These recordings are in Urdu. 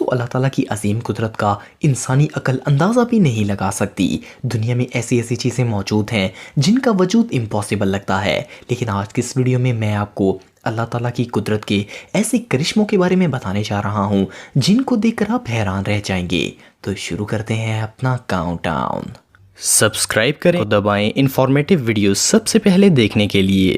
دوستو اللہ تعالیٰ کی عظیم قدرت کا انسانی عقل اندازہ بھی نہیں لگا سکتی۔ دنیا میں ایسی چیزیں موجود ہیں جن کا وجود امپاسبل لگتا ہے، لیکن آج کی اس ویڈیو میں آپ کو اللہ تعالیٰ کی قدرت کے ایسے کرشموں کے بارے میں بتانے جا رہا ہوں جن کو دیکھ کر آپ حیران رہ جائیں گے۔ تو شروع کرتے ہیں اپنا کاؤنٹ ڈاؤن۔ سبسکرائب کریں اور دبائیں انفارمیٹیو ویڈیوز سب سے پہلے دیکھنے کے لیے۔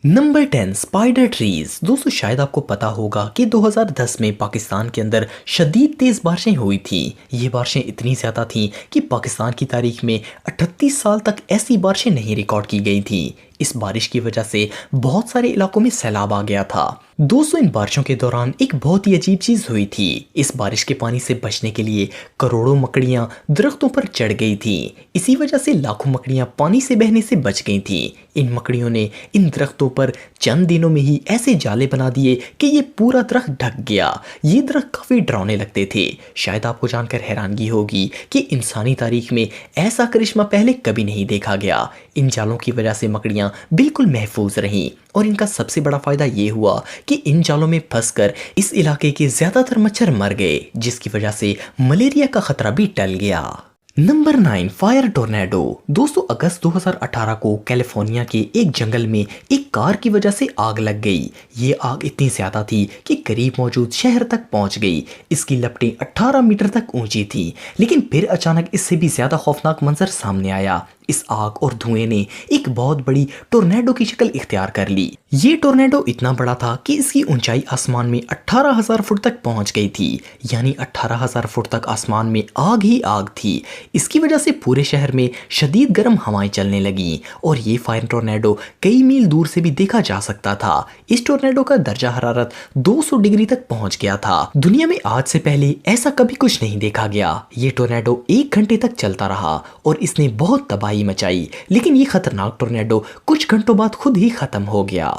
Number 10 spider trees. دوستو شاید آپ کو پتا ہوگا کہ 2010 میں پاکستان کے اندر شدید تیز بارشیں ہوئی تھیں۔ یہ بارشیں اتنی زیادہ تھیں کہ پاکستان کی تاریخ میں 38 سال تک ایسی بارشیں نہیں ریکارڈ کی گئی تھیں۔ اس بارش کی وجہ سے بہت سارے علاقوں میں سیلاب آ گیا تھا۔ دوستو ان بارشوں کے دوران ایک بہت ہی عجیب چیز ہوئی تھی۔ اس بارش کے پانی سے بچنے کے لیے کروڑوں مکڑیاں درختوں پر چڑھ گئی تھیں۔ اسی وجہ سے لاکھوں مکڑیاں پانی سے بہنے سے بچ گئی تھیں۔ ان مکڑیوں نے ان درختوں پر چند دنوں میں ہی ایسے جالے بنا دیے کہ یہ پورا درخت ڈھک گیا۔ یہ درخت کافی ڈراؤنے لگتے تھے۔ شاید آپ کو جان کر حیرانگی ہوگی کہ انسانی تاریخ میں ایسا کرشمہ پہلے کبھی نہیں دیکھا گیا۔ ان جالوں کی وجہ سے مکڑیاں بالکل محفوظ رہیں، اور ان کا سب سے بڑا فائدہ یہ ہوا کہ ان جالوں میں پھنس کر اس علاقے کے زیادہ تر مچھر مر گئے، جس کی وجہ سے ملیریا کا خطرہ بھی ٹل گیا۔ Number 9 fire tornado. دوستو اگست 2018 کو کیلیفورنیا کے ایک جنگل میں ایک کار کی وجہ سے آگ لگ گئی۔ یہ آگ اتنی زیادہ تھی کہ قریب موجود شہر تک پہنچ گئی۔ اس کی لپٹیں 18 میٹر تک اونچی تھی، لیکن پھر اچانک اس سے بھی زیادہ خوفناک منظر سامنے آیا۔ اس آگ اور دھوئیں نے ایک بہت بڑی ٹورنیڈو کی شکل اختیار کر لی۔ یہ ٹورنیڈو اتنا بڑا تھا کہ اس کی اونچائی آسمان میں 18,000 فٹ تک پہنچ گئی تھی، یعنی 18,000 فٹ تک آسمان میں آگ ہی آگ تھی۔ اس کی وجہ سے پورے شہر میں شدید گرم ہوائیں چلنے لگیں، اور یہ فائر ٹورنیڈو کئی میل دور سے بھی دیکھا جا سکتا تھا۔ اس ٹورنیڈو کا درجہ حرارت 200 ڈگری تک پہنچ گیا تھا۔ دنیا میں آج سے پہلے ایسا کبھی کچھ نہیں دیکھا گیا۔ یہ ٹورنیڈو 1 گھنٹے تک چلتا رہا اور اس نے بہت تباہی مچائی، لیکن یہ خطرناک ٹورنیڈو کچھ گھنٹوں بعد خود ہی ختم ہو گیا۔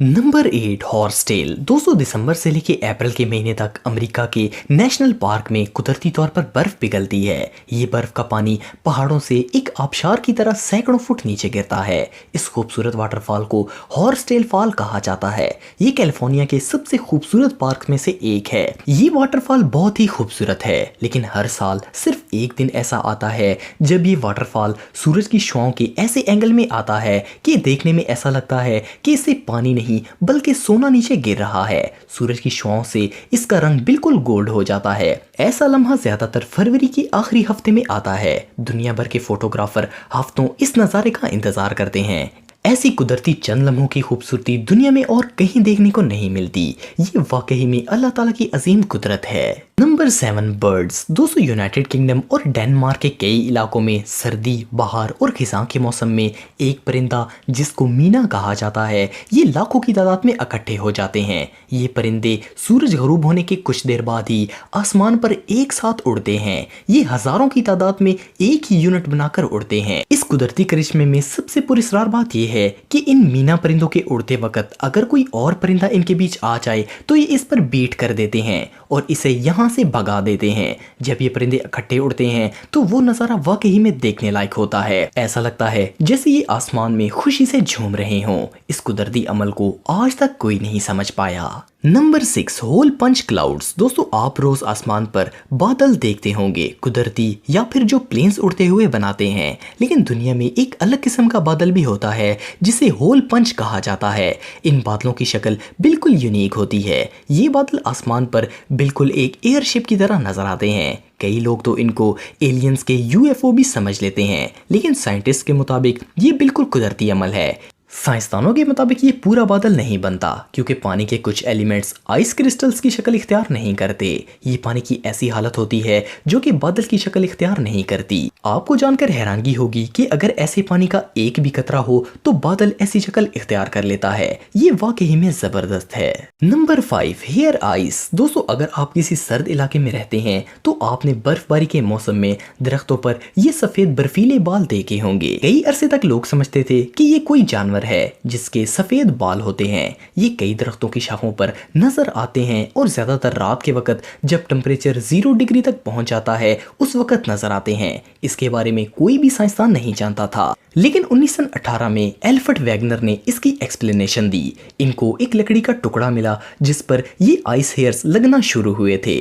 Number 8 horsetail. دوستو دسمبر سے لے کے اپریل کے مہینے تک امریکہ کے نیشنل پارک میں قدرتی طور پر برف پگھلتی ہے۔ یہ برف کا پانی پہاڑوں سے ایک آبشار کی طرح سینکڑوں فٹ نیچے گرتا ہے۔ اس خوبصورت واٹر فال کو ہارس ٹیل فال کہا جاتا ہے۔ یہ کیلیفورنیا کے سب سے خوبصورت پارک میں سے ایک ہے۔ یہ واٹر فال بہت ہی خوبصورت ہے، لیکن ہر سال صرف ایک دن ایسا آتا ہے جب یہ واٹر فال سورج کی شعاؤں کے ایسے اینگل میں آتا ہے کہ دیکھنے میں ایسا لگتا ہے کہ اسے پانی نہیں بلکہ سونا نیچے گر رہا ہے۔ سورج کی شعاؤں سے اس کا رنگ بالکل گولڈ ہو جاتا ہے۔ ایسا لمحہ زیادہ تر فروری کے آخری ہفتے میں آتا ہے۔ دنیا بھر کے فوٹوگرافر ہفتوں اس نظارے کا انتظار کرتے ہیں۔ ایسی قدرتی چند لمحوں کی خوبصورتی دنیا میں اور کہیں دیکھنے کو نہیں ملتی۔ یہ واقعی میں اللہ تعالیٰ کی عظیم قدرت ہے۔ Number 7 birds. دوستو یونائٹڈ کنگڈم اور ڈنمارک کے کئی علاقوں میں سردی، بہار اور خزاں کے موسم میں ایک پرندہ جس کو مینا کہا جاتا ہے، یہ لاکھوں کی تعداد میں اکٹھے ہو جاتے ہیں۔ یہ پرندے سورج غروب ہونے کے کچھ دیر بعد ہی آسمان پر ایک ساتھ اڑتے ہیں۔ یہ ہزاروں کی تعداد میں ایک ہی یونٹ بنا کر اڑتے ہیں۔ اس قدرتی کرشمے میں سب سے پراسرار بات یہ ہے کہ ان مینا پرندوں کے اڑتے وقت اگر کوئی اور پرندہ ان کے بیچ آ جائے تو یہ اس پر بیٹ کر دیتے ہیں اور اسے یہاں سے بھگا دیتے ہیں۔ جب یہ پرندے اکٹھے اڑتے ہیں تو وہ نظارہ واقعی میں دیکھنے لائق ہوتا ہے۔ ایسا لگتا ہے جیسے یہ آسمان میں خوشی سے جھوم رہے ہوں۔ اس قدرتی عمل کو آج تک کوئی نہیں سمجھ پایا۔ نمبر 6 ہول پنچ کلاؤڈز۔ دوستو آپ روز آسمان پر بادل دیکھتے ہوں گے، قدرتی یا پھر جو پلینز اڑتے ہوئے بناتے ہیں، لیکن دنیا میں ایک الگ قسم کا بادل بھی ہوتا ہے جسے ہول پنچ کہا جاتا ہے۔ ان بادلوں کی شکل بالکل یونیک ہوتی ہے۔ یہ بادل آسمان پر بالکل ایک ایئر شپ کی طرح نظر آتے ہیں۔ کئی لوگ تو ان کو ایلینز کے UFO بھی سمجھ لیتے ہیں، لیکن سائنٹسٹ کے مطابق یہ بالکل قدرتی عمل ہے۔ سائنسدانوں کے مطابق یہ پورا بادل نہیں بنتا کیونکہ پانی کے کچھ ایلیمنٹس آئس کرسٹلز کی شکل اختیار نہیں کرتے۔ یہ پانی کی ایسی حالت ہوتی ہے جو کہ بادل کی شکل اختیار نہیں کرتی۔ آپ کو جان کر حیرانگی ہوگی کہ اگر ایسے پانی کا ایک بھی قطرہ ہو تو بادل ایسی شکل اختیار کر لیتا ہے۔ یہ واقعی میں زبردست ہے۔ Number 5 hair ice. دوستو اگر آپ کسی سرد علاقے میں رہتے ہیں تو آپ نے برف باری کے موسم میں درختوں پر یہ سفید برفیلے بال دیکھے ہوں گے۔ کئی عرصے تک لوگ سمجھتے تھے کہ یہ کوئی جانور ہے جس کے سفید بال ہوتے ہیں۔ یہ کئی درختوں کی شاخوں پر نظر آتے ہیں اور زیادہ تر رات کے وقت جب ٹمپریچر 0 ڈگری تک پہنچ جاتا ہے اس وقت نظر آتے ہیں۔ اس کے بارے میں کوئی بھی سائنسدان نہیں جانتا تھا، لیکن 1918 میں ایلفرٹ ویگنر نے اس کی ایکسپلینیشن دی۔ ان کو ایک لکڑی کا ٹکڑا ملا جس پر یہ آئس ہیئرز لگنا شروع ہوئے تھے۔